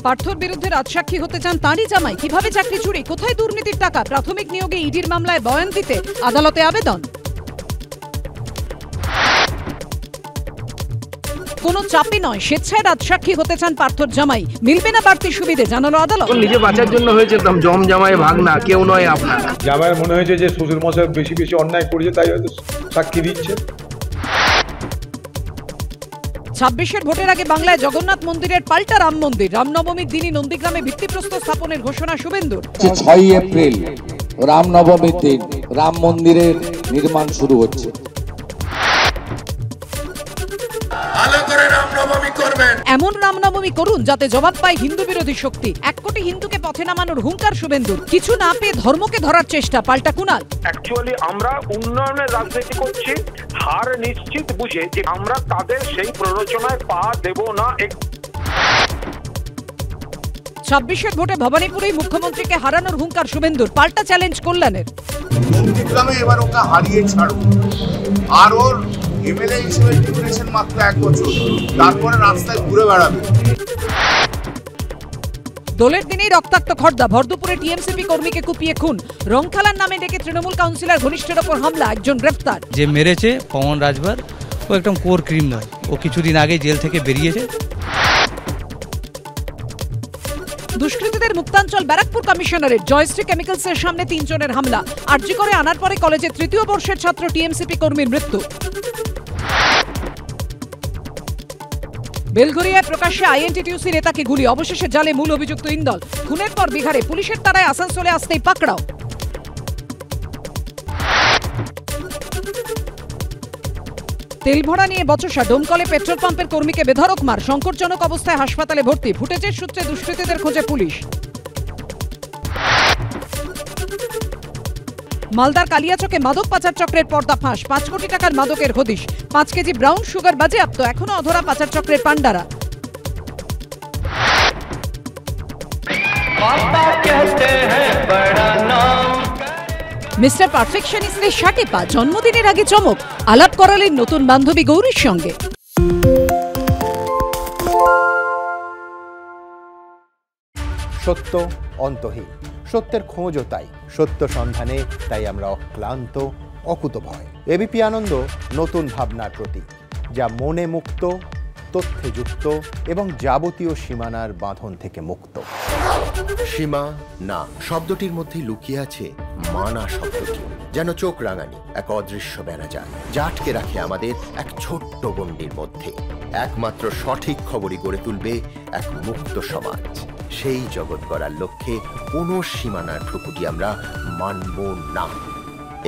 পার্থর বিরুদ্ধে রাজসাক্ষী হতে চান তাঁরই জামাই। কিভাবে চাকরি চুরি, কোথায় দুর্নীতির টাকা, প্রাথমিক নিয়োগে ইডির মামলায় বয়ান দিতে আদালতে আবেদন। কোনো চাপে নয়, স্বেচ্ছায় রাজসাক্ষী হতে চান পার্থর জামাই। মিলবে না বাড়তি সুবিধে, জানালো আদালত। নিজে বাঁচার জন্য হয়েছে, জম জামাই ভাগ না, কেউ নয় আপনার। জামাইয়ের মনে হয়েছে যে শ্বশুর মশাই বেশি বেশি অন্যায় করেছে, তাই হয়তো সাক্ষী দিচ্ছে। 26-এর ভোটের আগে বাংলায় জগন্নাথ মন্দিরের পাল্টা রাম মন্দির। রামনবমীর দিনই নন্দীগ্রামে ভিত্তিপ্রস্তর স্থাপনের ঘোষণা শুভেন্দুর। 6 এপ্রিল রামনবমীর দিন রাম মন্দিরের নির্মাণ শুরু হচ্ছে। এমন রামনবমী করুন যাতে জবাব পায় হিন্দু বিরোধী শক্তি। 1 কোটি হিন্দুকে পথে নামানোর হুঙ্কার শুভেন্দুর। কিছু না পেয়ে ধর্মকে ধরার চেষ্টা, পাল্টা কুণাল। অ্যাকচুয়ালি আমরা উন্নয়নের রাজনীতি করছি, হার নিশ্চিত বুঝে যে আমরা তাদের সেই প্ররোচনায় পা দেব না। 26-এর ভোটে ভবানীপুরেই মুখ্যমন্ত্রীকে হারানোর হুঙ্কার শুভেন্দুর। পাল্টা চ্যালেঞ্জ কল্যাণের। নন্দীগ্রামে এবার ওকে হারিয়ে ছাড়ব, আর ওর এমএলএ হিসেবে ডিউরেশন মাত্র 1 বছর, তারপরে রাস্তায় ঘুরে বেড়াবে। দোলের দিনেই রক্তাক্ত খড়দা। ভরদুপুরে টিএমসিপি কর্মীকে কুপিয়ে খুন। রংখেলার নামে ডেকে তৃণমূল কাউন্সিলর ঘনিষ্ঠের ওপর হামলা, 1 জন গ্রেফতার। যে মেরেছে পবন রাজভর, ও একদম কোর ক্রিমিনাল। ও কিছুদিন আগে জেল থেকে বেরিয়েছে। দুষ্কৃতীদের মুক্তাঞ্চল ব্যারাকপুর কমিশনারের। জয়শ্রী কেমিক্যালসের সামনে 3 জনের হামলা। আরজি করে আনার পরে কলেজে 3য় বর্ষের ছাত্র টিএমসিপি কর্মীর মৃত্যু। বেলঘরিয়ায় প্রকাশ্যে আইএনটিটিউসি নেতাকে গুলি, অবশেষে জালে মূল অভিযুক্ত ইন্দল। খুনের পর বিহারে পুলিশের তারায় আসানসোলে আসতেই পাকড়াও। তেল ভরা নিয়ে বচসা। ডোমকলে পেট্রোল পাম্পের কর্মীকে বেধড়ক মার। সংকটজনক অবস্থায় হাসপাতালে ভর্তি। ফুটেজের সূত্রে দুষ্কৃতীদের খোঁজে পুলিশ। মালদার কালিয়াচকে মাদক পাচার চক্রের পর্দাফাঁস। 5 কোটি টাকার মাদকের হদিশ। 5 কেজি ব্রাউন সুগার বাজেয়াপ্ত। এখনো অধরা পাচার চক্রের পান্ডারা। মিস্টার পারফেকশনিস্টের 60 পা। জন্মদিনের আগে চমক। আলাপ করালেন নতুন বান্ধবী গৌরীর সঙ্গে। সত্য অন্তহীন, সত্যের খোঁজও তাই। সত্য সন্ধানে তাই আমরা অক্লান্ত, অকুতভয়। এবিপি আনন্দ নতুন ভাবনার প্রতীক, যা মনে মুক্ত, তথ্যে যুক্ত এবং যাবতীয় সীমানার বাঁধন থেকে মুক্ত। সীমা না শব্দটির মধ্যে লুকিয়ে আছে মানা শব্দটি, যেন চোখ রাঙানি এক অদৃশ্য বেড়াজাল, যা আটকে রাখে আমাদের এক ছোট্ট গণ্ডির মধ্যে। একমাত্র সঠিক খবরই গড়ে তুলবে এক মুক্ত সমাজ। সেই জগৎ গড়ার লক্ষ্যে কোনো সীমানার ঠুকুটি আমরা মানব না।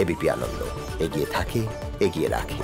এবিপি আনন্দ এগিয়ে থাকে, এগিয়ে রাখে।